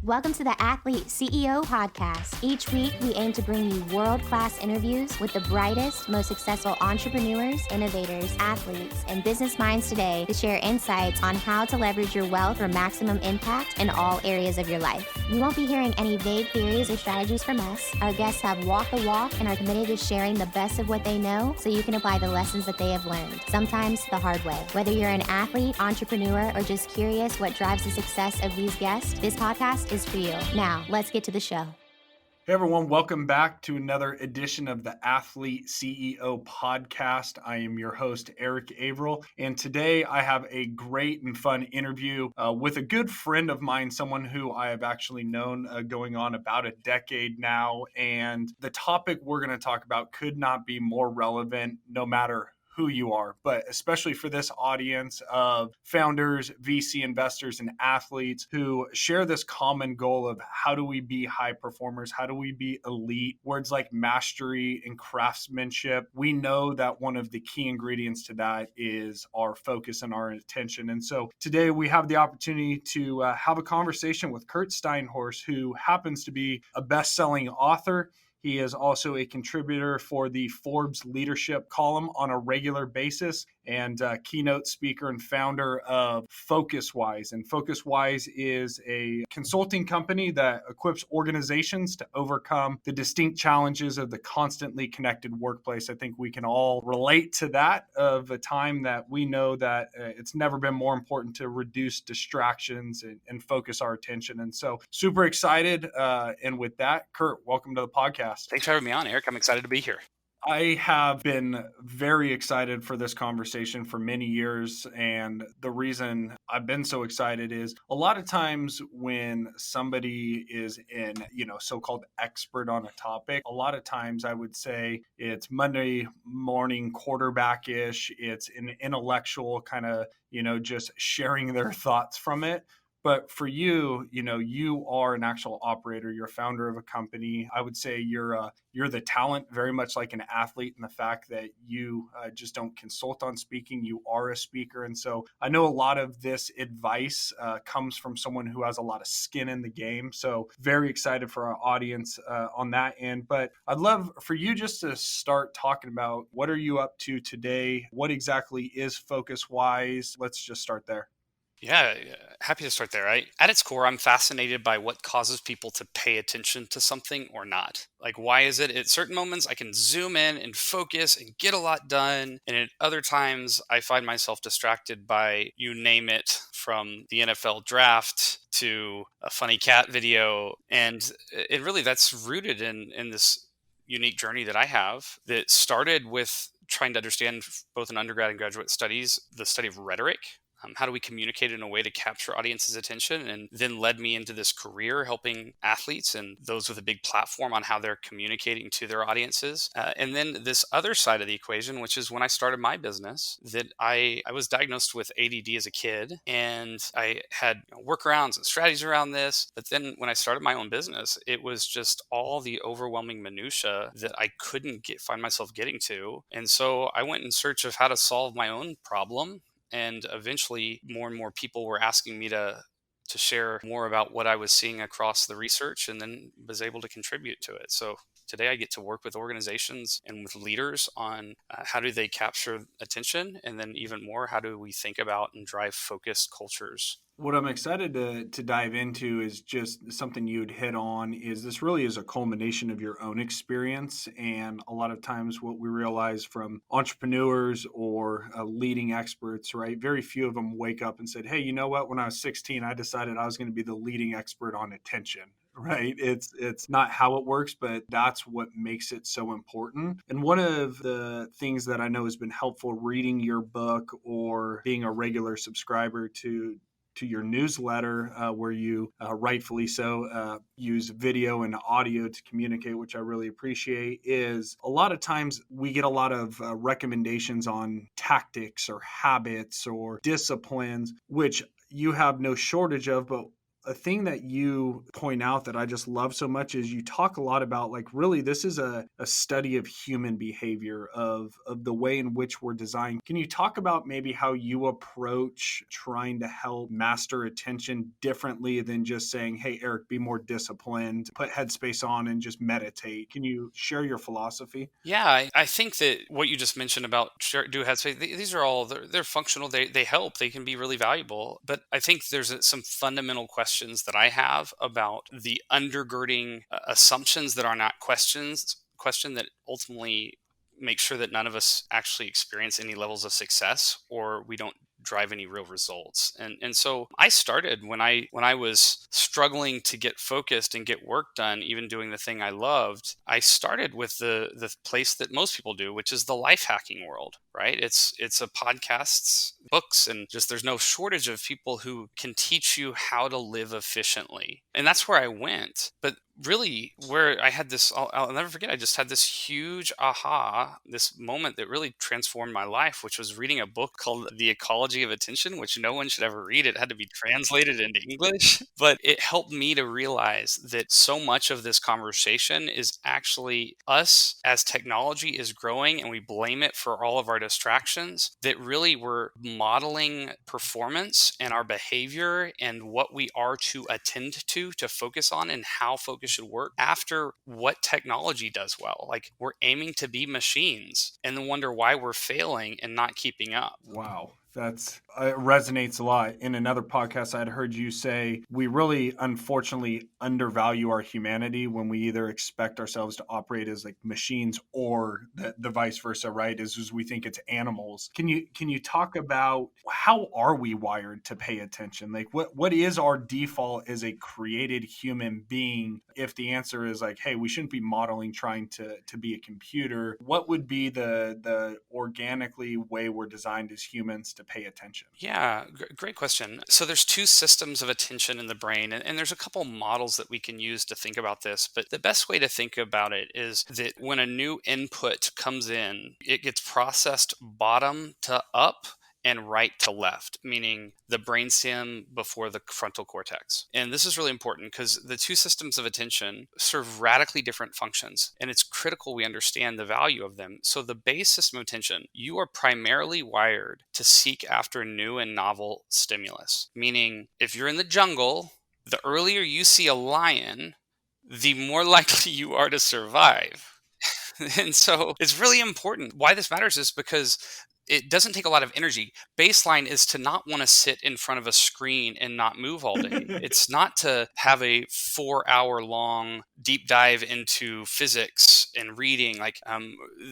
Welcome to the Athlete CEO podcast. Each week, we aim to bring you world-class interviews with the brightest, most successful entrepreneurs, innovators, athletes, and business minds today to share insights on how to leverage your wealth for maximum impact in all areas of your life. You won't be hearing any vague theories or strategies from us. Our guests have walked the walk and are committed to sharing the best of what they know so you can apply the lessons that they have learned, sometimes the hard way. Whether you're an athlete, entrepreneur, or just curious what drives the success of these guests, this podcast is for you. Now, let's get to the show. Hey everyone, welcome back to another edition of the Athlete CEO podcast. I am your host, Erik, and today I have a great and fun interview with a good friend of mine, someone who I have actually known going on about a decade now. And the topic we're going to talk about could not be more relevant no matter who you are, but especially for this audience of founders, VC investors, and athletes who share this common goal of how do we be high performers? How do we be elite? Words like mastery and craftsmanship. We know that one of the key ingredients to that is our focus and our attention. And so today we have the opportunity to have a conversation with Curt Steinhorst, who happens to be a best-selling author. He is also a contributor for the Forbes leadership column on a regular basis and keynote speaker and founder of FocusWise. And FocusWise is a consulting company that equips organizations to overcome the distinct challenges of the constantly connected workplace. I think we can all relate to that of a time that we know that it's never been more important to reduce distractions and focus our attention. And so super excited. And with that, Curt, welcome to the podcast. Thanks for having me on, Erik. I'm excited to be here. I have been very excited for this conversation for many years. And the reason I've been so excited is a lot of times when somebody is so-called expert on a topic, a lot of times I would say it's Monday morning quarterback-ish. It's an intellectual kind of, just sharing their thoughts from it. But for you, you are an actual operator. You're a founder of a company. I would say you're the talent, very much like an athlete, in the fact that you just don't consult on speaking. You are a speaker. And so I know a lot of this advice comes from someone who has a lot of skin in the game. So very excited for our audience on that end. But I'd love for you just to start talking about what are you up to today? What exactly is FocusWise? Let's just start there. Yeah, happy to start there. At its core, I'm fascinated by what causes people to pay attention to something or not. Like, why is it at certain moments I can zoom in and focus and get a lot done, and at other times I find myself distracted by you name it, from the NFL draft to a funny cat video, and really that's rooted in this unique journey that I have that started with trying to understand both in undergrad and graduate studies the study of rhetoric. How do we communicate in a way to capture audience's attention? And then led me into this career helping athletes and those with a big platform on how they're communicating to their audiences. And then this other side of the equation, which is when I started my business, that I was diagnosed with ADD as a kid, and I had workarounds and strategies around this. But then when I started my own business, it was just all the overwhelming minutia that I couldn't find myself getting to. And so I went in search of how to solve my own problem. And eventually more and more people were asking me to share more about what I was seeing across the research, and then was able to contribute to it. So today I get to work with organizations and with leaders on how do they capture attention, and then even more, how do we think about and drive focused cultures. What I'm excited to dive into is just something you'd hit on is this really is a culmination of your own experience. And a lot of times what we realize from entrepreneurs or leading experts, right? Very few of them wake up and said, hey, you know what? When I was 16, I decided I was going to be the leading expert on attention. Right. It's not how it works, but that's what makes it so important. And one of the things that I know has been helpful reading your book or being a regular subscriber to your newsletter, where you rightfully so use video and audio to communicate, which I really appreciate, is a lot of times we get a lot of recommendations on tactics or habits or disciplines, which you have no shortage of, but a thing that you point out that I just love so much is you talk a lot about like really this is a study of human behavior, of the way in which we're designed. Can you talk about maybe how you approach trying to help master attention differently than just saying, hey, Erik, be more disciplined, put headspace on and just meditate? Can you share your philosophy? Yeah, I think that what you just mentioned about do headspace, these are all they're functional. They help. They can be really valuable. But I think there's some fundamental questions that I have about the undergirding assumptions that are not question that ultimately make sure that none of us actually experience any levels of success, or we don't drive any real results. And so I started when I was struggling to get focused and get work done, even doing the thing I loved. I started with the place that most people do, which is the life hacking world, right? It's a podcasts, books, and just there's no shortage of people who can teach you how to live efficiently. And that's where I went. But really, where I had this, I'll never forget, I just had this huge aha, this moment that really transformed my life, which was reading a book called The Ecology of Attention, which no one should ever read. It had to be translated into English, but it helped me to realize that so much of this conversation is actually us as technology is growing and we blame it for all of our distractions, that really we're modeling performance and our behavior and what we are to attend to focus on, and how focus should work after what technology does well. Like, we're aiming to be machines and then wonder why we're failing and not keeping up. Wow. That's it resonates a lot. In another podcast, I'd heard you say we really, unfortunately, undervalue our humanity when we either expect ourselves to operate as like machines or the vice versa, right? As we think it's animals. Can you talk about how are we wired to pay attention? Like what is our default as a created human being? If the answer is like, hey, we shouldn't be modeling trying to be a computer, what would be the organically way we're designed as humans to pay attention? Yeah, great question. So there's two systems of attention in the brain, and there's a couple models that we can use to think about this. But the best way to think about it is that when a new input comes in, it gets processed bottom to up and right to left, meaning the brainstem before the frontal cortex. And this is really important because the two systems of attention serve radically different functions, and it's critical we understand the value of them. So the base system of attention, you are primarily wired to seek after new and novel stimulus, meaning if you're in the jungle, the earlier you see a lion, the more likely you are to survive. And so it's really important. Why this matters is because it doesn't take a lot of energy. Baseline is to not want to sit in front of a screen and not move all day. It's not to have a 4-hour long deep dive into physics and reading. Like,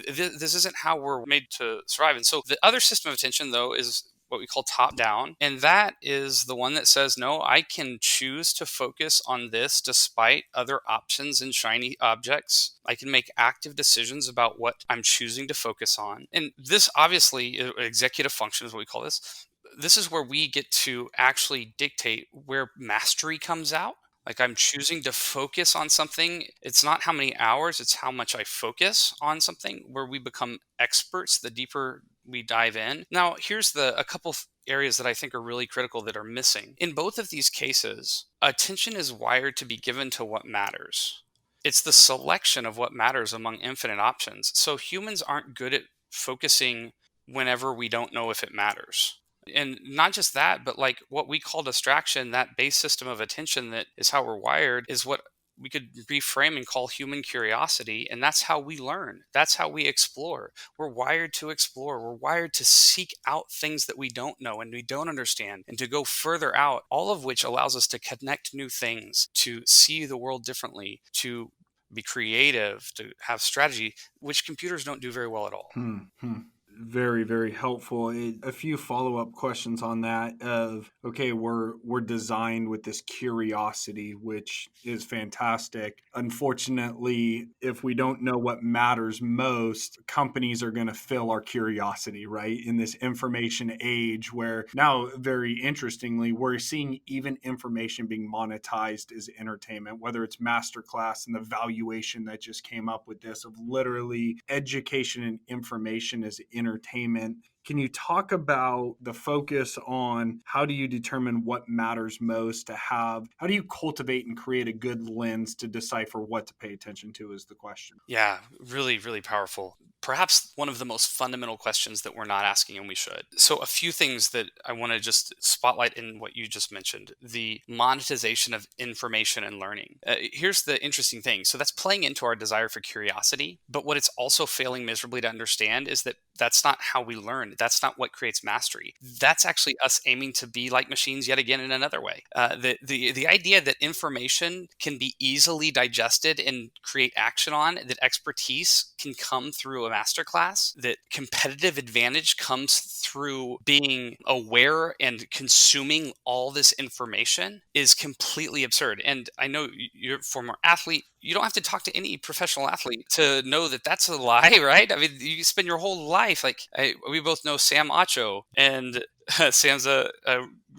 this isn't how we're made to survive. And so the other system of attention, though, is what we call top down. And that is the one that says, no, I can choose to focus on this despite other options and shiny objects. I can make active decisions about what I'm choosing to focus on. And this obviously, executive function is what we call this. This is where we get to actually dictate where mastery comes out. Like, I'm choosing to focus on something. It's not how many hours, it's how much I focus on something, where we become experts the deeper we dive in. Now, here's a couple areas that I think are really critical that are missing. In both of these cases, attention is wired to be given to what matters. It's the selection of what matters among infinite options. So humans aren't good at focusing whenever we don't know if it matters. And not just that, but like what we call distraction, that base system of attention that is how we're wired, is what we could reframe and call human curiosity. And that's how we learn. That's how we explore. We're wired to explore. We're wired to seek out things that we don't know and we don't understand, and to go further out, all of which allows us to connect new things, to see the world differently, to be creative, to have strategy, which computers don't do very well at all. Very, very helpful. A few follow-up questions on that of, okay, we're designed with this curiosity, which is fantastic. Unfortunately, if we don't know what matters most, companies are going to fill our curiosity, right? In this information age where now, very interestingly, we're seeing even information being monetized as entertainment, whether it's Masterclass and the valuation that just came up with this of literally education and information as entertainment. entertainment. Can you talk about the focus on how do you determine what matters most to have? How do you cultivate and create a good lens to decipher what to pay attention to is the question. Yeah, really, really powerful. Perhaps one of the most fundamental questions that we're not asking, and we should. So, a few things that I want to just spotlight in what you just mentioned: the monetization of information and learning. Here's the interesting thing. So, that's playing into our desire for curiosity. But what it's also failing miserably to understand is that that's not how we learn. That's not what creates mastery. That's actually us aiming to be like machines yet again in another way. The idea that information can be easily digested and create action on, that expertise can come through a masterclass, that competitive advantage comes through being aware and consuming all this information is completely absurd. And I know you're a former athlete. You don't have to talk to any professional athlete to know that that's a lie, right? I mean, you spend your whole life, we both know Sam Acho, and Sam's a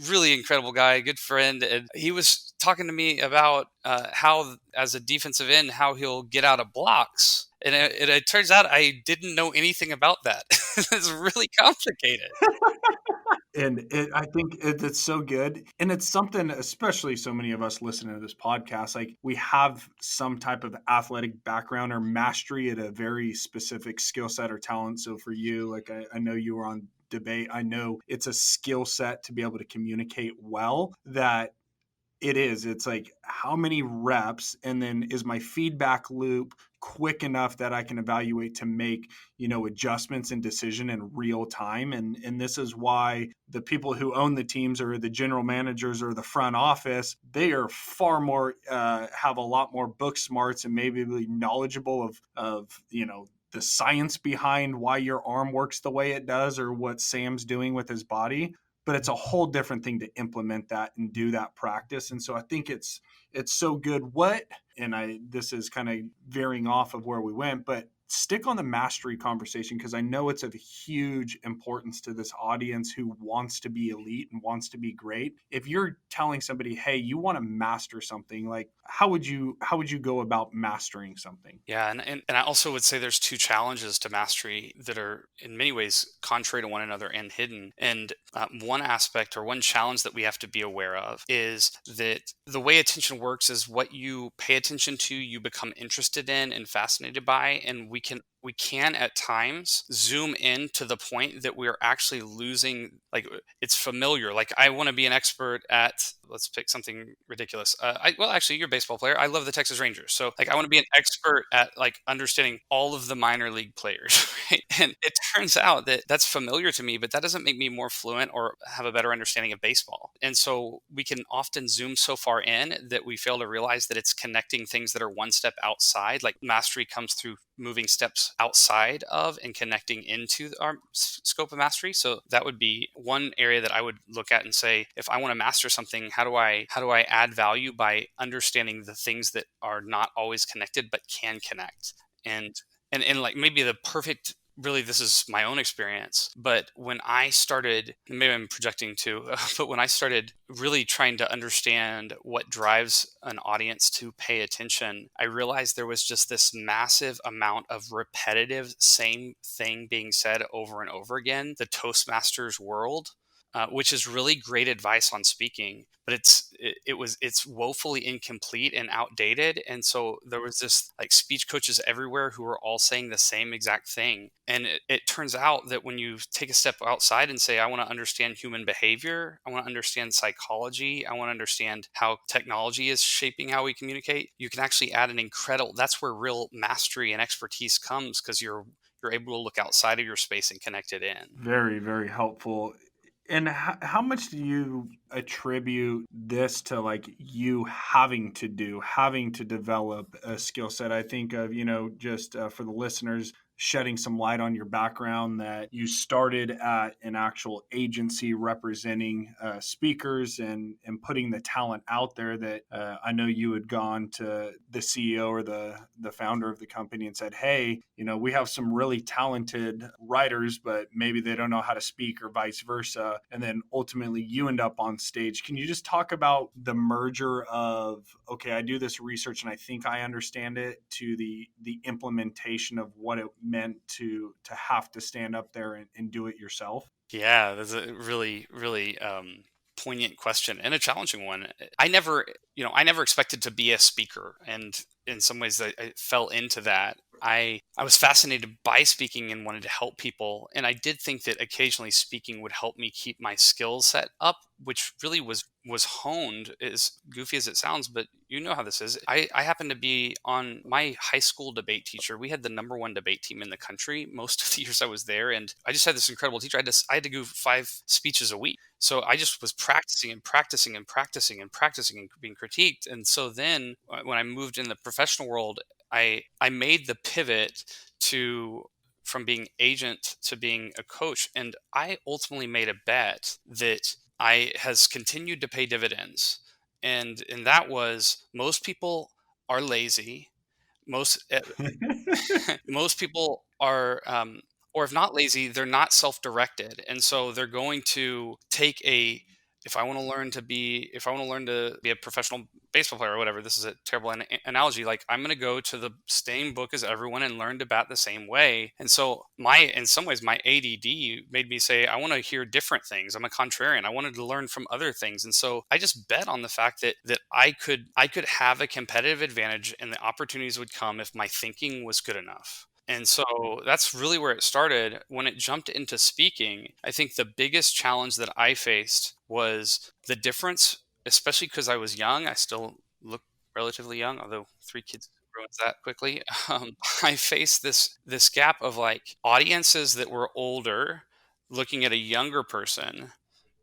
really incredible guy, a good friend. And he was talking to me about how, as a defensive end, how he'll get out of blocks. And it turns out I didn't know anything about that. It's really complicated. And I think it's so good. And it's something, especially so many of us listening to this podcast, like we have some type of athletic background or mastery at a very specific skill set or talent. So for you, like I know you were on debate. I know it's a skill set to be able to communicate well that it's like how many reps, and then is my feedback loop quick enough that I can evaluate to make, adjustments and decision in real time. And this is why the people who own the teams or the general managers or the front office, they are far more, have a lot more book smarts and maybe knowledgeable of the science behind why your arm works the way it does or what Sam's doing with his body. But it's a whole different thing to implement that and do that practice. And so I think it's so good. This is kind of veering off of where we went, but stick on the mastery conversation, because I know it's of huge importance to this audience who wants to be elite and wants to be great. If you're telling somebody, hey, you want to master something, like how would you go about mastering something? Yeah, and I also would say there's two challenges to mastery that are in many ways contrary to one another and hidden. And one aspect or one challenge that we have to be aware of is that the way attention works is what you pay attention to, you become interested in and fascinated by, and we can at times zoom in to the point that we're actually losing, like it's familiar. Like I want to be an expert at, let's pick something ridiculous. Actually, you're a baseball player. I love the Texas Rangers. So like I want to be an expert at like understanding all of the minor league players, right? And it turns out that that's familiar to me, but that doesn't make me more fluent or have a better understanding of baseball. And so we can often zoom so far in that we fail to realize that it's connecting things that are one step outside. Like mastery comes through moving steps outside of and connecting into our scope of mastery. So that would be one area that I would look at and say, if I want to master something, how do I add value by understanding the things that are not always connected but can connect? And like maybe the perfect, really, this is my own experience, but when I started, maybe I'm projecting too, but when I started really trying to understand what drives an audience to pay attention, I realized there was just this massive amount of repetitive same thing being said over and over again, the Toastmasters world. Which is really great advice on speaking, but it's woefully incomplete and outdated. And so there was this like speech coaches everywhere who were all saying the same exact thing. And it turns out that when you take a step outside and say, I want to understand human behavior, I want to understand psychology, I want to understand how technology is shaping how we communicate, you can actually add that's where real mastery and expertise comes, because you're able to look outside of your space and connect it in. Very, very helpful. And how much do you attribute this to like you having to develop a skill set? I think of, just for the listeners, shedding some light on your background, that you started at an actual agency representing speakers and putting the talent out there, that I know you had gone to the CEO or the founder of the company and said, hey, we have some really talented writers, but maybe they don't know how to speak or vice versa. And then ultimately you end up on stage. Can you just talk about the merger of, okay, I do this research and I think I understand it, to the implementation of what it meant to have to stand up there and do it yourself? Yeah, that's a really, really poignant question and a challenging one. I never expected to be a speaker, and in some ways, I fell into that. I was fascinated by speaking and wanted to help people, and I did think that occasionally speaking would help me keep my skill set up, which really was honed. As goofy as it sounds, but you know how this is. I happened to be on my high school debate teacher. We had the number one debate team in the country most of the years I was there, and I just had this incredible teacher. I had to do 5 speeches a week. So I just was practicing and practicing and practicing and practicing and being critiqued. And so then when I moved in the professional world, I made the pivot to from being agent to being a coach. And I ultimately made a bet that I has continued to pay dividends. And that was, most people are lazy. Most most people are, or if not lazy, they're not self-directed, and so they're going to take a. If I want to learn to be a professional baseball player or whatever, this is a terrible analogy. Like, I'm going to go to the same book as everyone and learn to bat the same way. And so in some ways, my ADD made me say, I want to hear different things. I'm a contrarian. I wanted to learn from other things, and so I just bet on the fact that I could have a competitive advantage, and the opportunities would come if my thinking was good enough. And so that's really where it started. When it jumped into speaking, I think the biggest challenge that I faced was the difference, especially because I was young. I still look relatively young, although 3 kids ruins that quickly. I faced this gap of like audiences that were older looking at a younger person,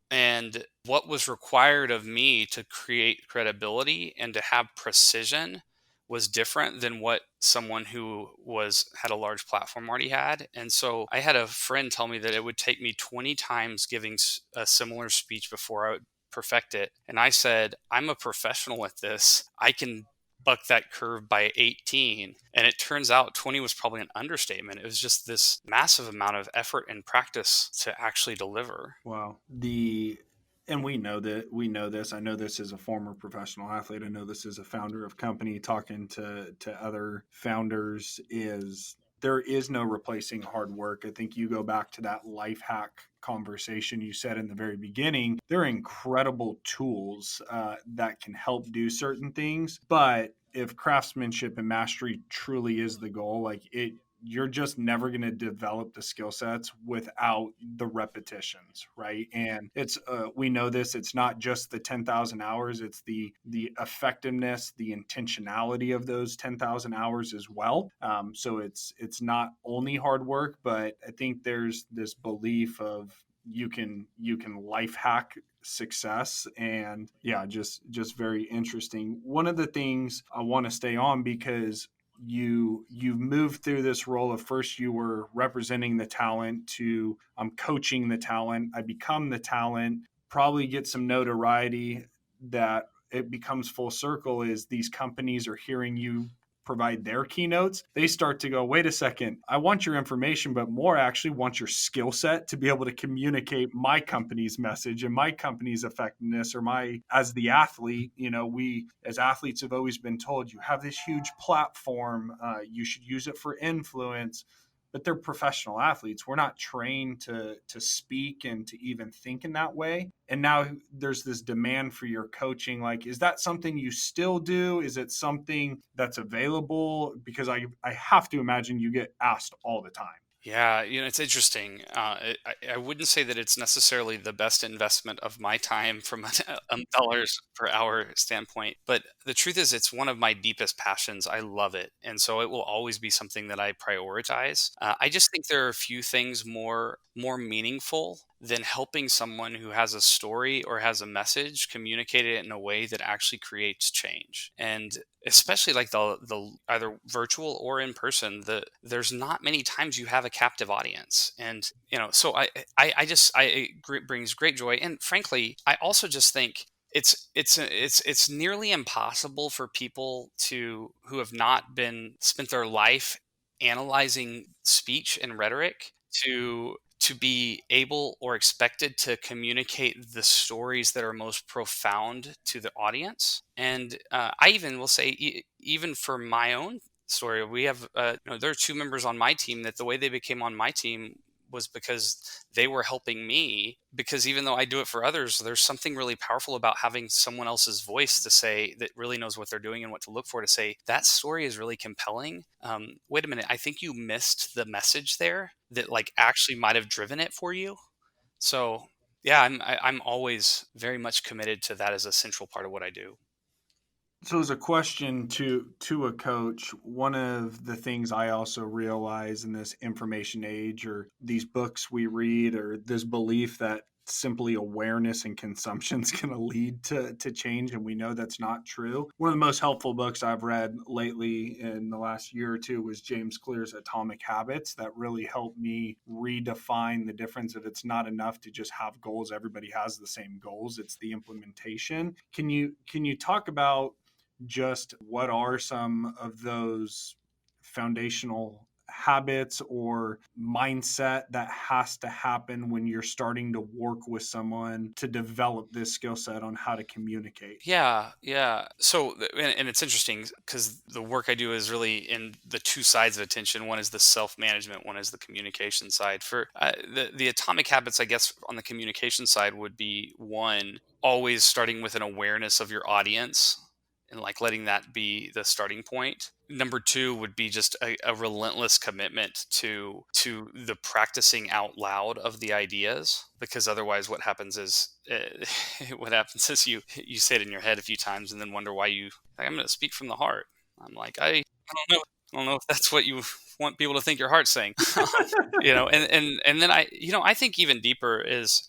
and what was required of me to create credibility and to have precision was different than what someone who was had a large platform already had. And so I had a friend tell me that it would take me 20 times giving a similar speech before I would perfect it. And I said, I'm a professional at this. I can buck that curve by 18. And it turns out 20 was probably an understatement. It was just this massive amount of effort and practice to actually deliver. Wow. And we know this. I know this as a former professional athlete. I know this as a founder of company, talking to other founders, is there is no replacing hard work. I think you go back to that life hack conversation you said in the very beginning. There are incredible tools that can help do certain things, but if craftsmanship and mastery truly is the goal, like it, you're just never going to develop the skill sets without the repetitions, right? And it's we know this, it's not just the 10,000 hours, it's the effectiveness, the intentionality of those 10,000 hours as well. So it's not only hard work, but I think there's this belief of you can life hack success. And yeah, just very interesting. One of the things I want to stay on, because you've moved through this role of, first you were representing the talent, to I'm coaching the talent, I become the talent, probably get some notoriety, that it becomes full circle, is these companies are hearing you provide their keynotes. They start to go, wait a second, I want your information, but more actually want your skill set to be able to communicate my company's message and my company's effectiveness, or my, as the athlete, we as athletes have always been told, you have this huge platform, you should use it for influence. But they're professional athletes. We're not trained to speak and to even think in that way. And now there's this demand for your coaching. Like, is that something you still do? Is it something that's available? Because I have to imagine you get asked all the time. Yeah, it's interesting. I wouldn't say that it's necessarily the best investment of my time from a dollars per hour standpoint, but the truth is, it's one of my deepest passions. I love it, and so it will always be something that I prioritize. I just think there are a few things more meaningful than helping someone who has a story or has a message, communicate it in a way that actually creates change. And especially like the either virtual or in person, there's not many times you have a captive audience. And so it brings great joy. And frankly, I also just think it's nearly impossible for people who have not been spent their life analyzing speech and rhetoric to be able or expected to communicate the stories that are most profound to the audience. And I even will say, even for my own story. We have, there are two members on my team that the way they became on my team was because they were helping me. Because even though I do it for others, there's something really powerful about having someone else's voice to say that really knows what they're doing and what to look for, to say that story is really compelling. Wait a minute, I think you missed the message there that like actually might have driven it for you. So yeah, I'm always very much committed to that as a central part of what I do. So as a question to a coach, one of the things I also realize in this information age, or these books we read, or this belief that simply awareness and consumption is going to lead to change, and we know that's not true. One of the most helpful books I've read lately in the last year or two was James Clear's Atomic Habits. That really helped me redefine the difference of it's not enough to just have goals. Everybody has the same goals. It's the implementation. Can you talk about just what are some of those foundational habits or mindset that has to happen when you're starting to work with someone to develop this skill set on how to communicate? Yeah, yeah. So, and it's interesting because the work I do is really in the two sides of attention. One is the self management, one is the communication side. For the atomic habits, I guess, on the communication side would be one, always starting with an awareness of your audience and like letting that be the starting point. Number two would be just a relentless commitment to the practicing out loud of the ideas, because otherwise what happens is you say it in your head a few times and then wonder why you like, I'm going to speak from the heart. I'm like, I don't know. I don't know if that's what you want people to think your heart's saying. And then I think even deeper is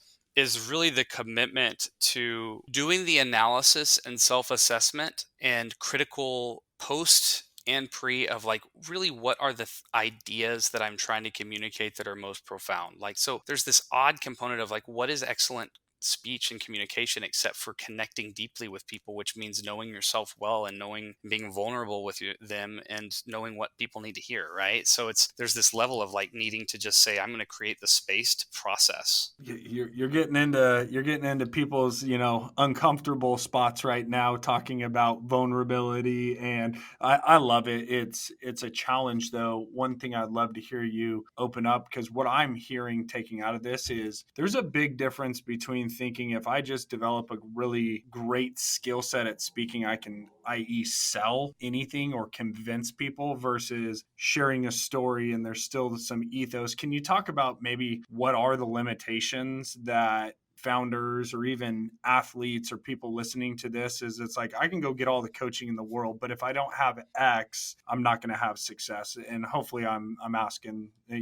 really the commitment to doing the analysis and self-assessment and critical post and pre of like really what are the ideas that I'm trying to communicate that are most profound. Like, so there's this odd component of like what is excellent speech and communication except for connecting deeply with people, which means knowing yourself well and knowing, being vulnerable with them and knowing what people need to hear, right? So there's this level of like needing to just say I'm going to create the space to process. You're getting into people's uncomfortable spots right now, talking about vulnerability, and I love it. It's a challenge, though. One thing I'd love to hear you open up, because what I'm hearing taking out of this is there's a big difference between thinking if I just develop a really great skill set at speaking, I can, i.e., sell anything or convince people, versus sharing a story and there's still some ethos. Can you talk about maybe what are the limitations that founders or even athletes or people listening to this is? It's like, I can go get all the coaching in the world, but if I don't have X, I'm not going to have success. And hopefully I'm asking a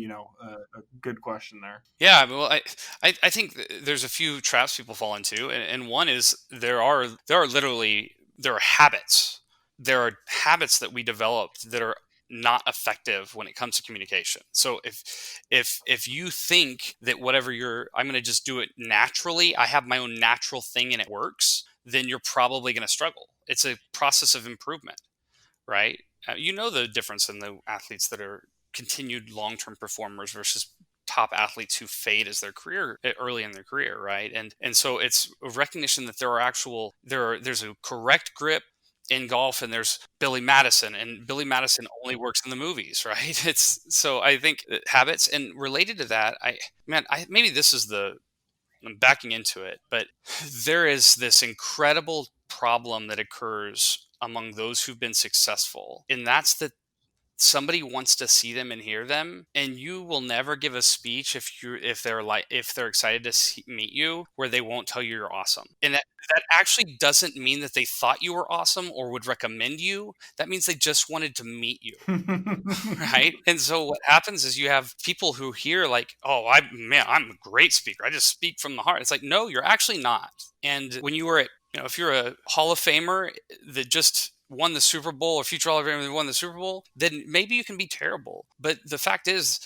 good question there. Yeah, well, I think there's a few traps people fall into, and one is there are habits. There are habits that we developed that are not effective when it comes to communication. So if you think that I'm going to just do it naturally, I have my own natural thing and it works, then you're probably going to struggle. It's a process of improvement, right? You know the difference in the athletes that are continued long-term performers versus top athletes who fade as their career early in their career, right? And so it's a recognition that there's a correct grip in golf, and there's Billy Madison, and Billy Madison only works in the movies, right? It's so I think habits, and related to that, maybe this is I'm backing into it, but there is this incredible problem that occurs among those who've been successful, and that's that somebody wants to see them and hear them, and you will never give a speech if they're excited to meet you where they won't tell you you're awesome. And that actually doesn't mean that they thought you were awesome or would recommend you. That means they just wanted to meet you. Right. And so what happens is you have people who hear like, oh, I'm a great speaker, I just speak from the heart. It's like, no, you're actually not. And when you were if you're a Hall of Famer that just won the Super Bowl, or future Hall of Famer that won the Super Bowl, then maybe you can be terrible. But the fact is,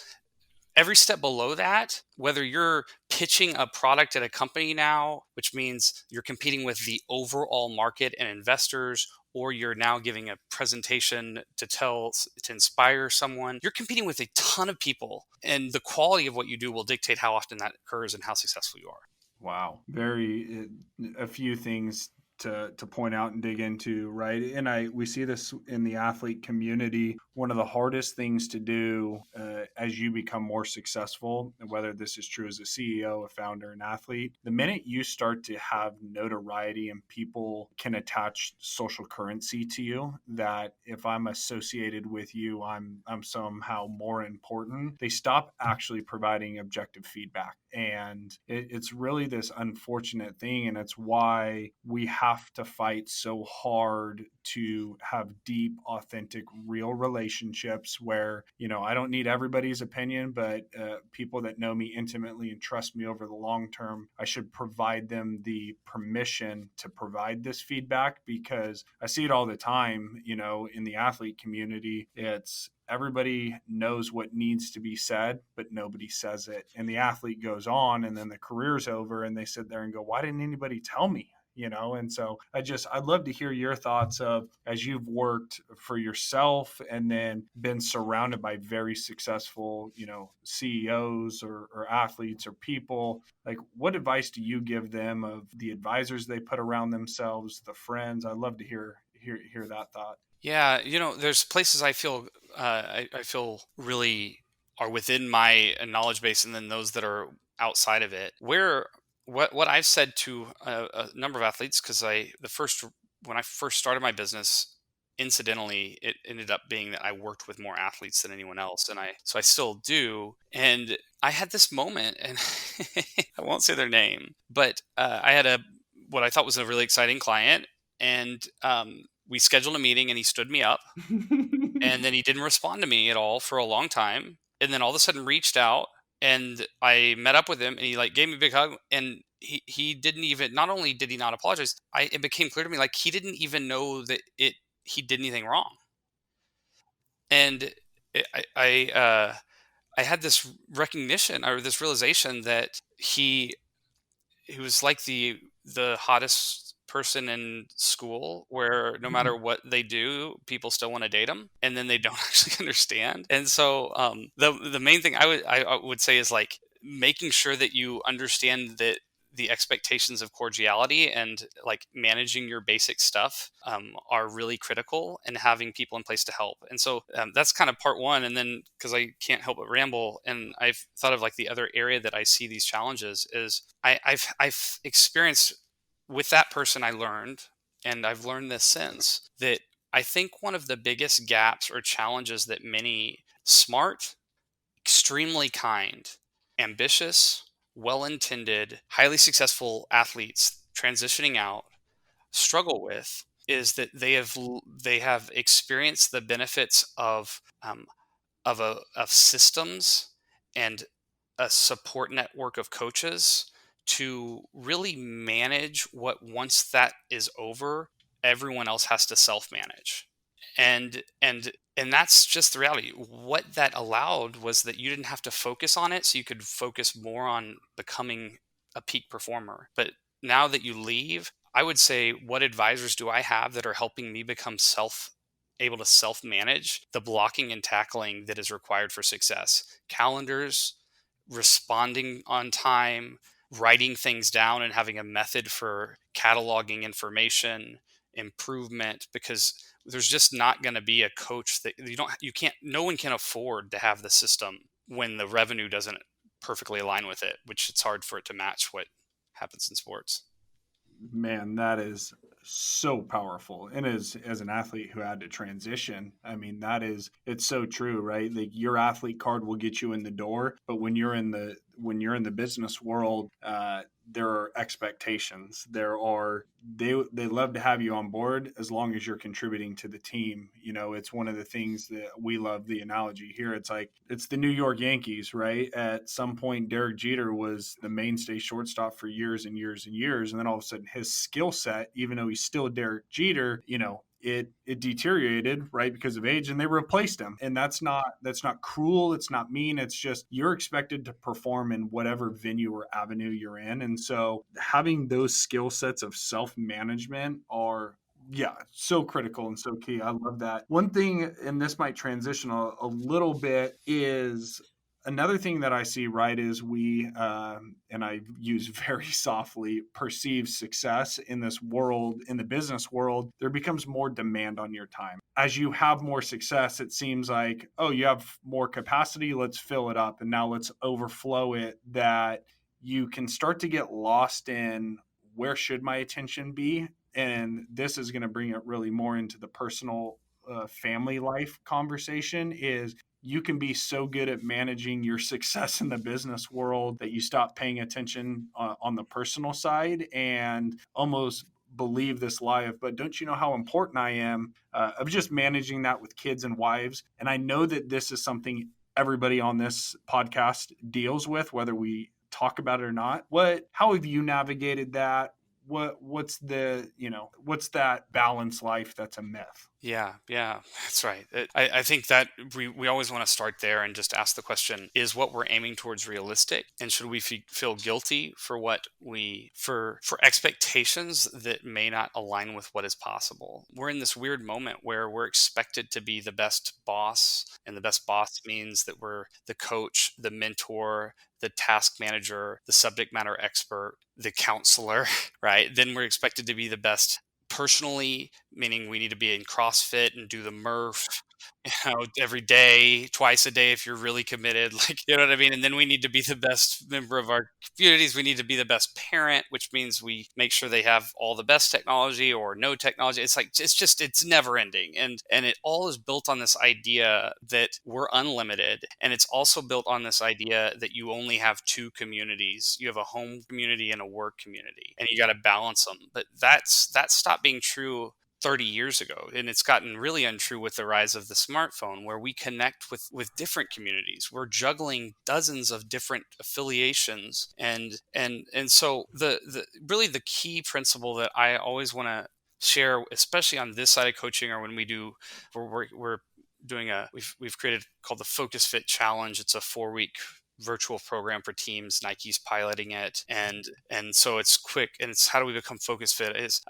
every step below that, whether you're pitching a product at a company now, which means you're competing with the overall market and investors, or you're now giving a presentation to inspire someone, you're competing with a ton of people, and the quality of what you do will dictate how often that occurs and how successful you are. Wow. A few things to point out and dig into, right? And we see this in the athlete community. One of the hardest things to do as you become more successful, whether this is true as a CEO, a founder, an athlete, the minute you start to have notoriety and people can attach social currency to you, that if I'm associated with you, I'm somehow more important. They stop actually providing objective feedback, and it's really this unfortunate thing, and it's why we have to fight so hard to have deep, authentic, real relationships where, I don't need everybody's opinion, but people that know me intimately and trust me over the long term, I should provide them the permission to provide this feedback, because I see it all the time, in the athlete community. It's everybody knows what needs to be said, but nobody says it. And the athlete goes on, and then the career's over, and they sit there and go, why didn't anybody tell me? And so I'd love to hear your thoughts of, as you've worked for yourself and then been surrounded by very successful, CEOs or athletes or people, like, what advice do you give them of the advisors they put around themselves, the friends? I'd love to hear that thought. Yeah, there's places I feel I feel really are within my knowledge base, and then those that are outside of it. Where what I've said to a number of athletes, because when I first started my business, incidentally, it ended up being that I worked with more athletes than anyone else, and I still do. And I had this moment, and I won't say their name, but I had what I thought was a really exciting client, and we scheduled a meeting, and he stood me up, and then he didn't respond to me at all for a long time, and then all of a sudden reached out, and I met up with him, and he like gave me a big hug, and he didn't even, not only did he not apologize, it became clear to me like he didn't even know that he did anything wrong. And it, I had this recognition, or this realization, that he was like the hottest person in school, where no matter what they do, people still want to date them, and then they don't actually understand. And so the main thing I would say is like making sure that you understand that the expectations of cordiality and like managing your basic stuff are really critical, and having people in place to help. And so that's kind of part one. And then, because I can't help but ramble, and I've thought of like the other area that I see these challenges is I've experienced with that person. I learned, and I've learned this since, that I think one of the biggest gaps or challenges that many smart, extremely kind, ambitious, well-intended, highly successful athletes transitioning out struggle with is that they have experienced the benefits of systems and a support network of coaches to really manage what, once that is over, everyone else has to self-manage. And that's just the reality. What that allowed was that you didn't have to focus on it, so you could focus more on becoming a peak performer. But now that you leave, I would say, what advisors do I have that are helping me become able to self manage the blocking and tackling that is required for success? Calendars, responding on time, writing things down, and having a method for cataloging information, improvement, because there's just not going to be a coach that no one can afford to have the system when the revenue doesn't perfectly align with it, which it's hard for it to match what happens in sports. Man, that is so powerful. And as an athlete who had to transition, I mean, it's so true, right? Like, your athlete card will get you in the door, but when you're in the business world, there are expectations. They love to have you on board as long as you're contributing to the team. It's one of the things that we love, the analogy here. It's like, it's the New York Yankees, right? At some point, Derek Jeter was the mainstay shortstop for years and years and years. And then all of a sudden, his skill set, even though he's still Derek Jeter, it deteriorated, right, because of age, and they replaced him. And that's not cruel. It's not mean. It's just, you're expected to perform in whatever venue or avenue you're in. And so having those skill sets of self-management are, yeah, so critical and so key. I love that. One thing, and this might transition a little bit, is Another thing that I see, right, is we, and I use very softly, perceive success in this world, in the business world, there becomes more demand on your time. As you have more success, it seems like, oh, you have more capacity, let's fill it up, and now let's overflow it, that you can start to get lost in where should my attention be? And this is going to bring it really more into the personal family life conversation is you can be so good at managing your success in the business world that you stop paying attention on the personal side and almost believe this lie of, but don't you know how important I am, of just managing that with kids and wives. And I know that this is something everybody on this podcast deals with, whether we talk about it or not. How have you navigated that? What's what's that balance life that's a myth? Yeah, yeah, that's right. I think that we always want to start there and just ask the question, is what we're aiming towards realistic? And should we feel guilty for for expectations that may not align with what is possible? We're in this weird moment where we're expected to be the best boss, and the best boss means that we're the coach, the mentor, the task manager, the subject matter expert, the counselor, right? Then we're expected to be the best personally, meaning we need to be in CrossFit and do the Murph, every day, twice a day if you're really committed, like, you know what I mean? And then we need to be the best member of our communities. We need to be the best parent, which means we make sure they have all the best technology or no technology. It's like, it's never ending. And it all is built on this idea that we're unlimited. And it's also built on this idea that you only have two communities. You have a home community and a work community, and you got to balance them. But that stopped being true 30 years ago, and it's gotten really untrue with the rise of the smartphone, where we connect with different communities. We're juggling dozens of different affiliations, and so the really the key principle that I always want to share, especially on this side of coaching, or when we're doing we've created called the Focus Fit Challenge. It's a 4-week virtual program for teams. Nike's piloting it, and so it's quick, and it's how do we become focus fit is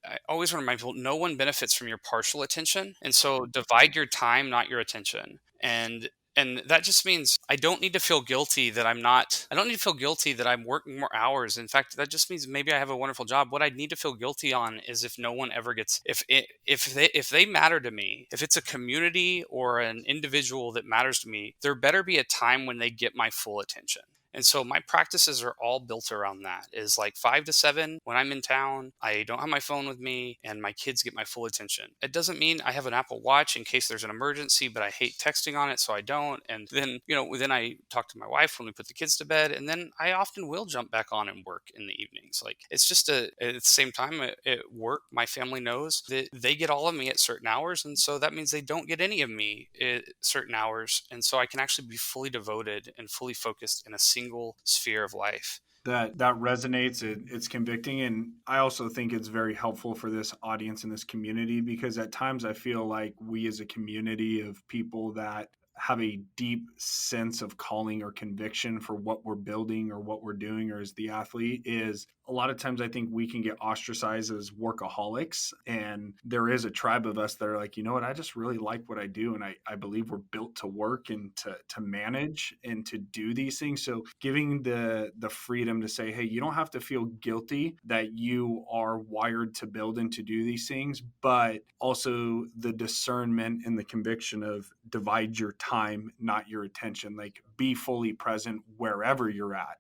I always want to remind people, no one benefits from your partial attention. And so divide your time, not your attention. And that just means I don't need to feel guilty that I don't need to feel guilty that I'm working more hours. In fact, that just means maybe I have a wonderful job. What I need to feel guilty on is if no one ever gets, if they matter to me, if it's a community or an individual that matters to me, there better be a time when they get my full attention. And so my practices are all built around that, is like 5 to 7 when I'm in town, I don't have my phone with me, and my kids get my full attention. It doesn't mean I have an Apple Watch in case there's an emergency, but I hate texting on it, so I don't. And then, then I talk to my wife when we put the kids to bed, and then I often will jump back on and work in the evenings. Like, it's just at the same time at work, my family knows that they get all of me at certain hours. And so that means they don't get any of me at certain hours. And so I can actually be fully devoted and fully focused in a single sphere of life. That resonates. It's convicting, and I also think it's very helpful for this audience and this community, because at times I feel like we as a community of people that have a deep sense of calling or conviction for what we're building or what we're doing, or as the athlete, is a lot of times I think we can get ostracized as workaholics. And there is a tribe of us that are like, you know what, I just really like what I do. And I believe we're built to work and to manage and to do these things. So giving the freedom to say, hey, you don't have to feel guilty that you are wired to build and to do these things, but also the discernment and the conviction of divide your time, not your attention. Like, be fully present wherever you're at.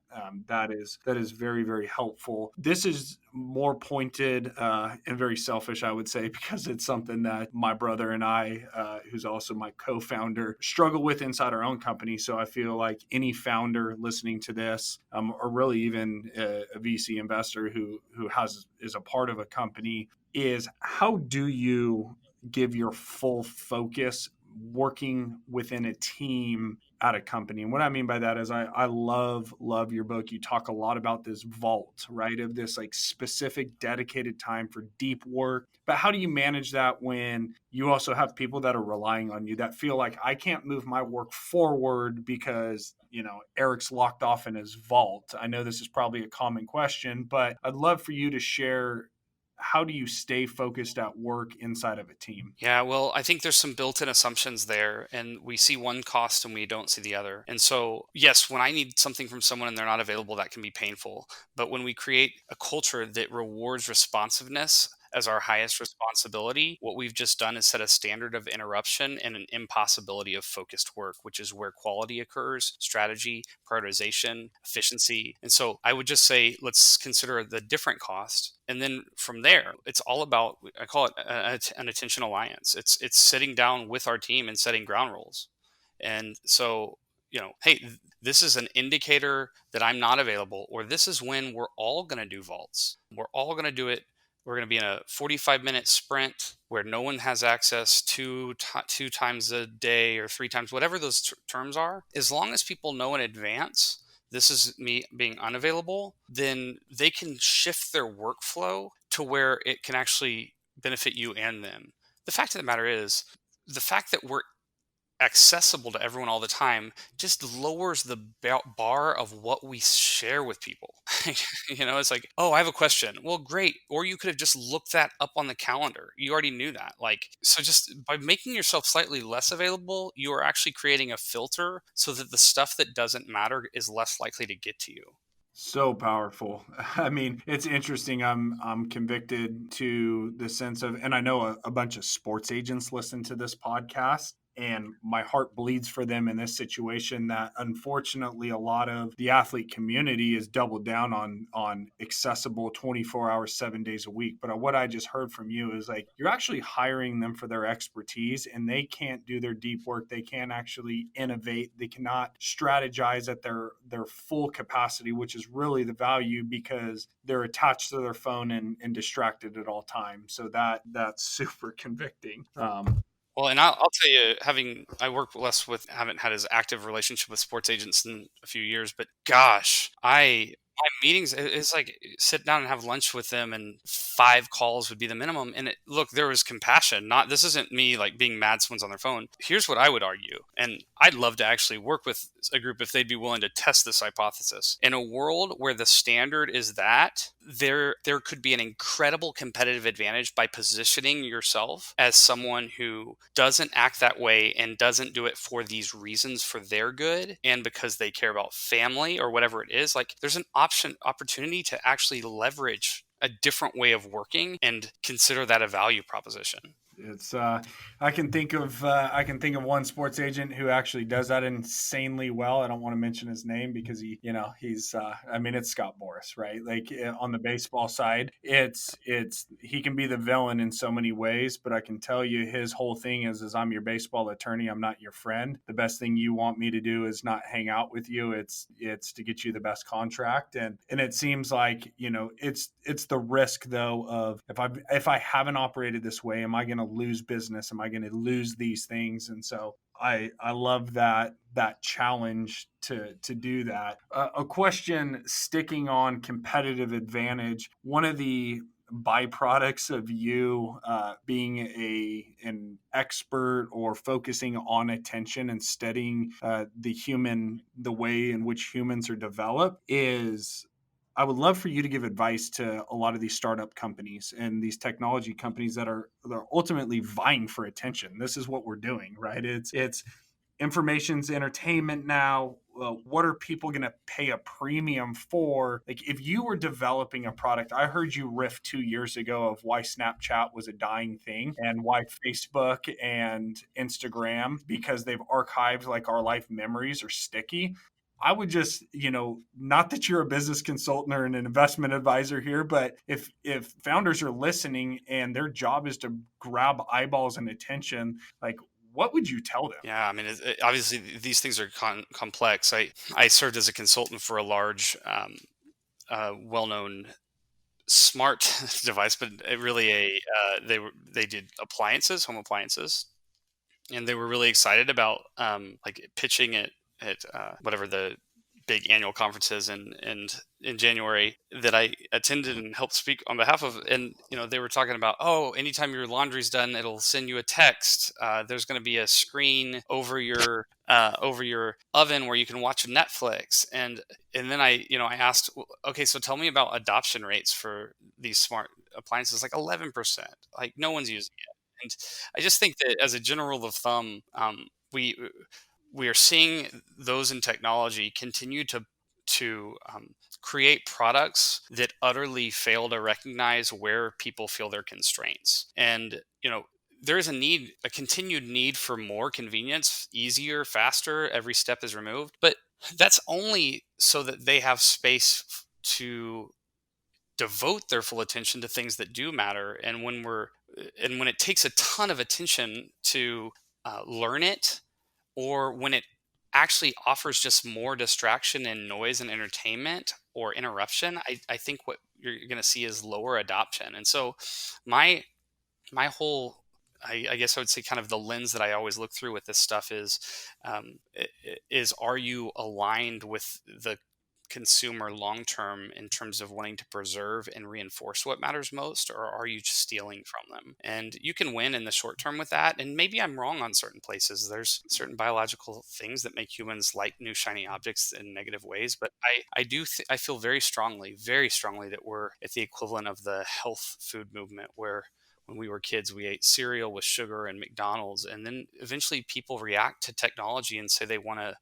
That is very, very helpful. This is more pointed and very selfish, I would say, because it's something that my brother and I, who's also my co-founder, struggle with inside our own company. So I feel like any founder listening to this, or really even a VC investor who is a part of a company, is how do you give your full focus working within a team at a company? And what I mean by that is I love your book. You talk a lot about this vault, right? Of this like specific dedicated time for deep work. But how do you manage that when you also have people that are relying on you that feel like I can't move my work forward because, Erik's locked off in his vault? I know this is probably a common question, but I'd love for you to share how do you stay focused at work inside of a team? Yeah, well, I think there's some built-in assumptions there, and we see one cost and we don't see the other. And so, yes, when I need something from someone and they're not available, that can be painful. But when we create a culture that rewards responsiveness as our highest responsibility, what we've just done is set a standard of interruption and an impossibility of focused work, which is where quality occurs, strategy, prioritization, efficiency. And so I would just say, let's consider the different cost. And then from there, it's all about, I call it an attention alliance. It's sitting down with our team and setting ground rules. And so, hey, this is an indicator that I'm not available, or this is when we're all going to do vaults. We're all going to do it. We're going to be in a 45-minute sprint where no one has access two times a day or three times, whatever those terms are. As long as people know in advance, this is me being unavailable, then they can shift their workflow to where it can actually benefit you and them. The fact of the matter is, the fact that we're accessible to everyone all the time just lowers the bar of what we share with people. It's like, oh, I have a question. Well, great. Or you could have just looked that up on the calendar. You already knew that. So just by making yourself slightly less available, you are actually creating a filter so that the stuff that doesn't matter is less likely to get to you. So powerful. I mean, it's interesting. I'm convicted to the sense of, and I know a bunch of sports agents listen to this podcast, and my heart bleeds for them in this situation, that unfortunately a lot of the athlete community is doubled down on accessible 24 hours, 7 days a week. But what I just heard from you is like, you're actually hiring them for their expertise, and they can't do their deep work. They can't actually innovate. They cannot strategize at their full capacity, which is really the value, because they're attached to their phone and distracted at all times. So that's super convicting. Well, and I'll tell you, I work less with, haven't had as active relationship with sports agents in a few years, but gosh, my meetings, it's like sit down and have lunch with them, and 5 calls would be the minimum. And look, there was compassion. This isn't me like being mad someone's on their phone. Here's what I would argue, and I'd love to actually work with a group if they'd be willing to test this hypothesis. In a world where the standard is that, there could be an incredible competitive advantage by positioning yourself as someone who doesn't act that way and doesn't do it for these reasons for their good and because they care about family or whatever it is. Like, there's an opportunity to actually leverage a different way of working and consider that a value proposition. It's I can think of one sports agent who actually does that insanely well. I don't want to mention his name because he's I mean, it's Scott Boras, right? Like, on the baseball side, it's he can be the villain in so many ways, but I can tell you his whole thing is I'm your baseball attorney. I'm not your friend. The best thing you want me to do is not hang out with you. It's to get you the best contract, and it seems like it's the risk though of if I haven't operated this way, am I going to lose business? Am I going to lose these things? And so I love that challenge to do that. A question sticking on competitive advantage. One of the byproducts of you being an expert or focusing on attention and studying the way in which humans are developed is, I would love for you to give advice to a lot of these startup companies and these technology companies that are ultimately vying for attention. This is what we're doing, right? It's information's entertainment now. What are people going to pay a premium for? Like, if you were developing a product, I heard you riff 2 years ago of why Snapchat was a dying thing and why Facebook and Instagram, because they've archived like our life memories, are sticky. I would just, not that you're a business consultant or an investment advisor here, but if founders are listening and their job is to grab eyeballs and attention, like, what would you tell them? Yeah, I mean, obviously these things are complex. I served as a consultant for a large, well-known smart device, but they did home appliances, and they were really excited about like pitching it at whatever the big annual conferences in January that I attended and helped speak on behalf of. And, they were talking about, anytime your laundry's done, it'll send you a text. There's going to be a screen over your over your oven where you can watch Netflix. And then I asked, "Well, okay, so tell me about adoption rates for these smart appliances." Like 11%. Like no one's using it. And I just think that as a general rule of thumb, we are seeing those in technology continue to create products that utterly fail to recognize where people feel their constraints. And there is a continued need for more convenience, easier, faster. Every step is removed, but that's only so that they have space to devote their full attention to things that do matter. And when it takes a ton of attention to learn it, or when it actually offers just more distraction and noise and entertainment or interruption, I think what you're going to see is lower adoption. And so my my whole I guess I would say kind of the lens that I always look through with this stuff is are you aligned with the consumer long term in terms of wanting to preserve and reinforce what matters most, or are you just stealing from them? And you can win in the short term with that. And maybe I'm wrong on certain places. There's certain biological things that make humans like new shiny objects in negative ways. But I feel very strongly that we're at the equivalent of the health food movement, where when we were kids, we ate cereal with sugar and McDonald's. And then eventually people react to technology and say they want to,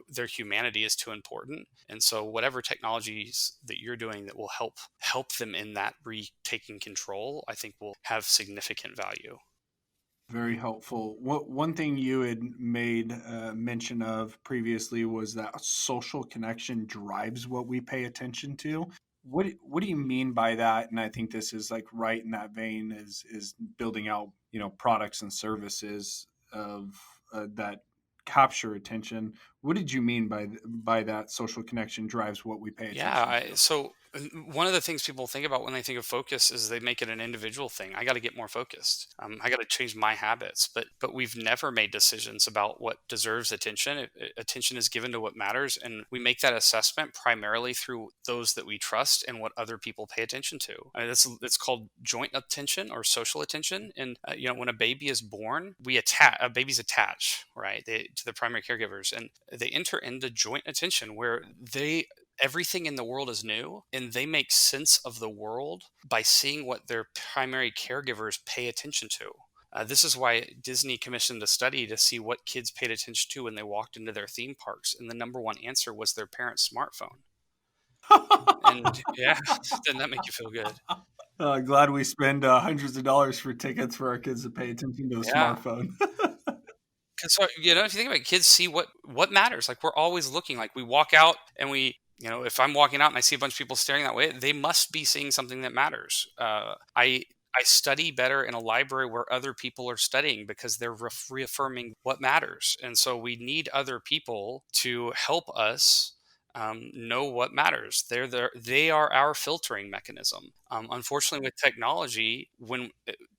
their humanity is too important. And so whatever technologies that you're doing that will help them in that retaking control, I think will have significant value. Very helpful. One thing you had made mention of previously was that social connection drives what we pay attention to. What do you mean by that? And I think this is like right in that vein is building out products and services of that capture attention. What did you mean by that? Social connection drives what we pay Yeah. attention to. So one of the things people think about when they think of focus is they make it an individual thing. I got to get more focused. I got to change my habits. But we've never made decisions about what deserves attention. Attention is given to what matters, and we make that assessment primarily through those that we trust and what other people pay attention to. It's called joint attention or social attention. And when a baby is born, babies attach, right, to the primary caregivers, and they enter into joint attention where everything in the world is new, and they make sense of the world by seeing what their primary caregivers pay attention to. This is why Disney commissioned a study to see what kids paid attention to when they walked into their theme parks, and the number one answer was their parents' smartphone. And yeah, didn't that make you feel good? Glad we spend hundreds of dollars for tickets for our kids to pay attention to the Yeah. smartphone. Because if you think about it, kids see what matters. Like we're always looking. Like we walk out and if I'm walking out and I see a bunch of people staring that way, they must be seeing something that matters. I study better in a library where other people are studying because they're reaffirming what matters. And so we need other people to help us know what matters. They are our filtering mechanism. Unfortunately, with technology, when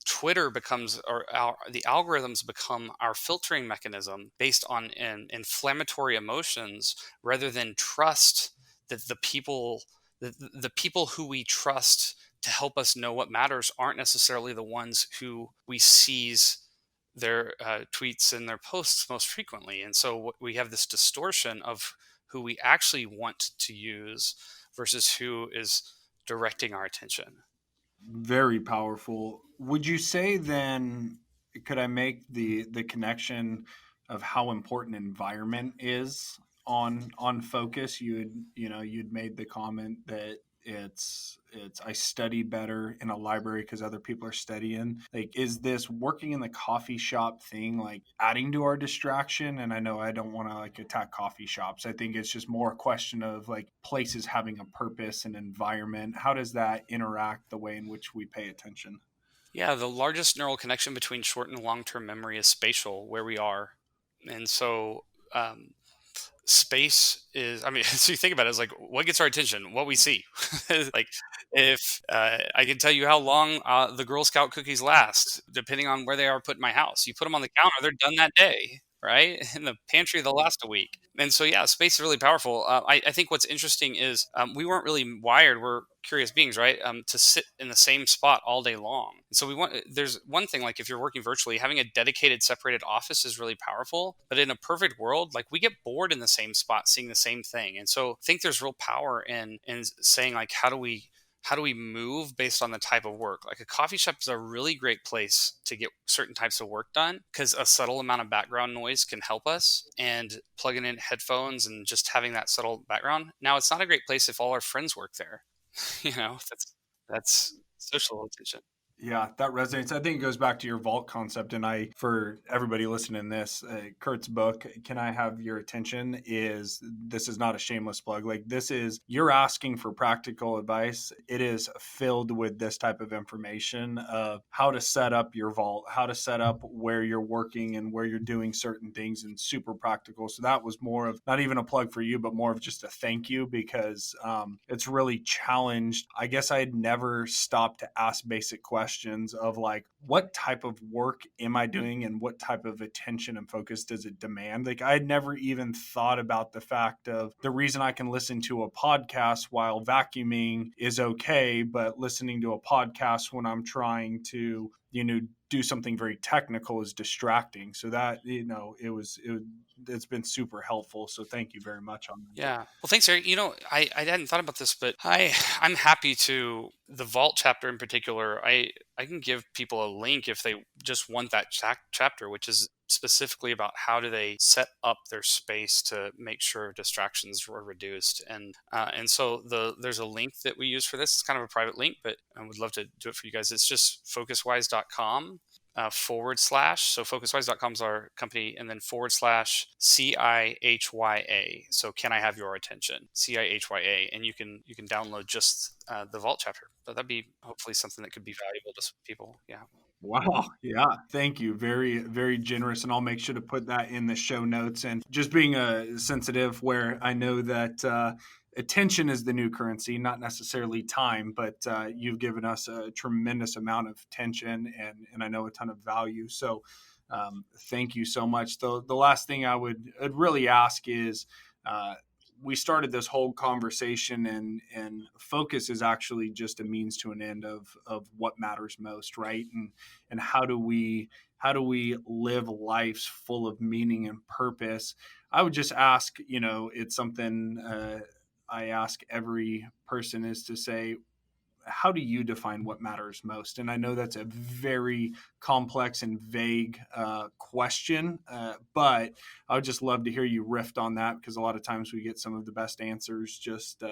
Twitter becomes, the algorithms become our filtering mechanism based on inflammatory emotions rather than trust that the people who we trust to help us know what matters aren't necessarily the ones who we seize their tweets and their posts most frequently. And so we have this distortion of who we actually want to use versus who is directing our attention. Very powerful. Would you say then, could I make the connection of how important environment is on focus? You'd made the comment that it's I study better in a library because other people are studying. Like, is this working in the coffee shop thing like adding to our distraction? And I know I don't want to like attack coffee shops. I think it's just more a question of like places having a purpose and environment. How does that interact the way in which we pay attention? Yeah, the largest neural connection between short and long-term memory is spatial, where we are. And so space is, I mean, so you think about it, it's like what gets our attention, what we see. Like if I can tell you how long the Girl Scout cookies last depending on where they are put in my house. You put them on the counter, they're done that day. right? In the pantry that'll last a week. And so, yeah, space is really powerful. I think what's interesting is we weren't really wired. We're curious beings, right? To sit in the same spot all day long. So there's one thing, like if you're working virtually, having a dedicated, separated office is really powerful. But in a perfect world, like we get bored in the same spot, seeing the same thing. And so I think there's real power in saying like, how do we move based on the type of work? Like a coffee shop is a really great place to get certain types of work done because a subtle amount of background noise can help us, and plugging in headphones and just having that subtle background. Now, it's not a great place if all our friends work there. That's social attention. Yeah, that resonates. I think it goes back to your vault concept. And for everybody listening to this, Kurt's book, Can I Have Your Attention? This is not a shameless plug. Like you're asking for practical advice. It is filled with this type of information of how to set up your vault, how to set up where you're working and where you're doing certain things, and super practical. So that was more of not even a plug for you, but more of just a thank you, because it's really challenged. I guess I had never stopped to ask basic questions of like, what type of work am I doing and what type of attention and focus does it demand? Like I had never even thought about the fact of the reason I can listen to a podcast while vacuuming is okay, but listening to a podcast when I'm trying to, do something very technical is distracting. So that, it's been super helpful. So thank you very much on that. Yeah. Well, thanks, Eric. I hadn't thought about this, but I'm happy to the vault chapter in particular. I can give people a link if they just want that chapter, which is specifically about how do they set up their space to make sure distractions are reduced. And so there's a link that we use for this. It's kind of a private link, but I would love to do it for you guys. It's just focuswise.com. So focuswise.com is our company, and then / CIHYA. So can I have your attention? CIHYA. And you can download just the vault chapter. So that'd be hopefully something that could be valuable to some people. Yeah. Wow. Yeah. Thank you. Very, very generous. And I'll make sure to put that in the show notes. And just being sensitive, where I know that attention is the new currency, not necessarily time, but you've given us a tremendous amount of attention and I know a ton of value. So thank you so much. The last thing I'd really ask is, we started this whole conversation, and focus is actually just a means to an end of what matters most, right? And how do we live lives full of meaning and purpose? I would just ask, it's something I ask every person, is to say, how do you define what matters most? And I know that's a very complex and vague question, but I would just love to hear you riff on that, because a lot of times we get some of the best answers just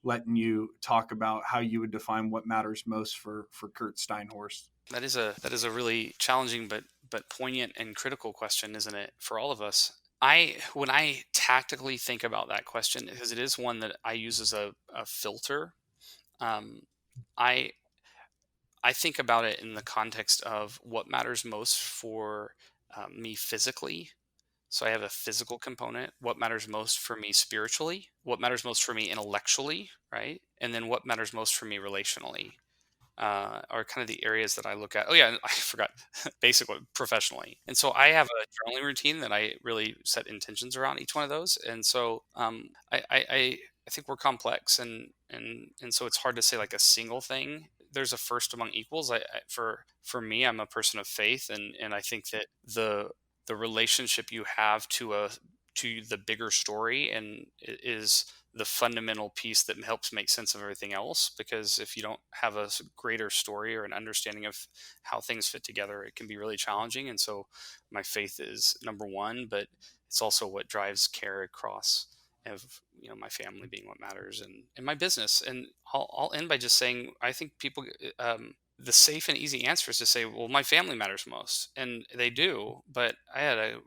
letting you talk about how you would define what matters most for Curt Steinhorst. That is a really challenging but poignant and critical question, isn't it, for all of us? When I tactically think about that question, because it is one that I use as a filter, um, I I think about it in the context of what matters most for me physically. So I have a physical component. What matters most for me spiritually? What matters most for me intellectually, right? And then what matters most for me relationally? Are kind of the areas that I look at. Oh yeah, and I forgot basically professionally. And so I have a journaling routine that I really set intentions around each one of those. And so I think we're complex, and so it's hard to say like a single thing. There's a first among equals. For me, I'm a person of faith, and I think that the relationship you have to the bigger story and is the fundamental piece that helps make sense of everything else. Because if you don't have a greater story or an understanding of how things fit together, it can be really challenging. And so my faith is number one, but it's also what drives care across of my family being what matters, and my business. And I'll end by just saying, I think people the safe and easy answer is to say, well, my family matters most, and they do. But I had a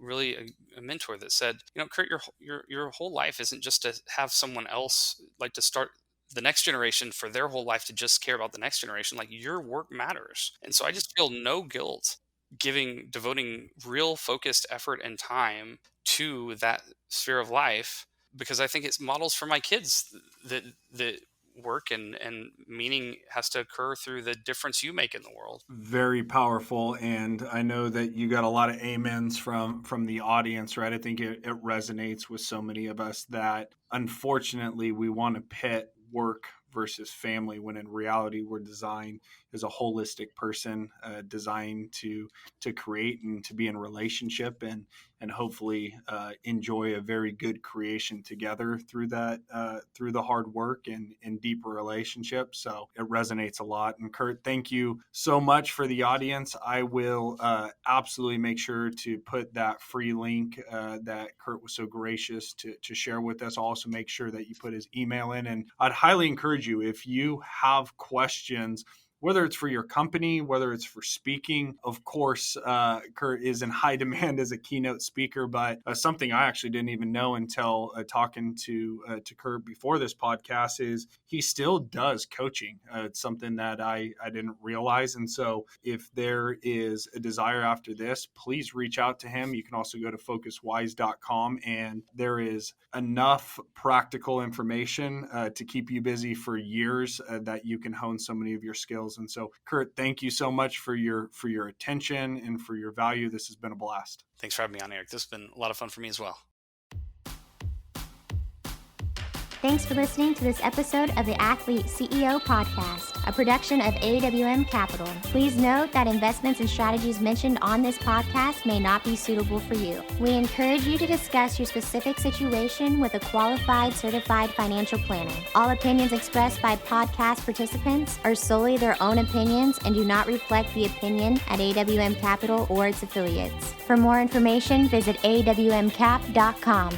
mentor that said, Curt, your whole life isn't just to have someone else, like to start the next generation for their whole life to just care about the next generation. Like, your work matters. And so I just feel no guilt devoting real focused effort and time to that sphere of life, because I think it's models for my kids that work, and meaning has to occur through the difference you make in the world. Very powerful. And I know that you got a lot of amens from the audience, right? I think it resonates with so many of us that unfortunately we want to pit work versus family, when in reality we're designed as a holistic person, designed to create and to be in relationship, and hopefully enjoy a very good creation together through that, through the hard work and deeper relationships. So it resonates a lot. And Curt, thank you so much for the audience. I will absolutely make sure to put that free link that Curt was so gracious to share with us. I'll also make sure that you put his email in, and I'd highly encourage you, if you have questions, whether it's for your company, whether it's for speaking. Of course, Curt is in high demand as a keynote speaker, but something I actually didn't even know until talking to Curt before this podcast is he still does coaching. It's something that I didn't realize. And so if there is a desire after this, please reach out to him. You can also go to focuswise.com, and there is enough practical information to keep you busy for years that you can hone so many of your skills. And so, Curt, thank you so much for your attention and for your value. This has been a blast. Thanks for having me on, Erik. This has been a lot of fun for me as well. Thanks for listening to this episode of the Athlete CEO Podcast, a production of AWM Capital. Please note that investments and strategies mentioned on this podcast may not be suitable for you. We encourage you to discuss your specific situation with a qualified, certified financial planner. All opinions expressed by podcast participants are solely their own opinions and do not reflect the opinion at AWM Capital or its affiliates. For more information, visit awmcap.com.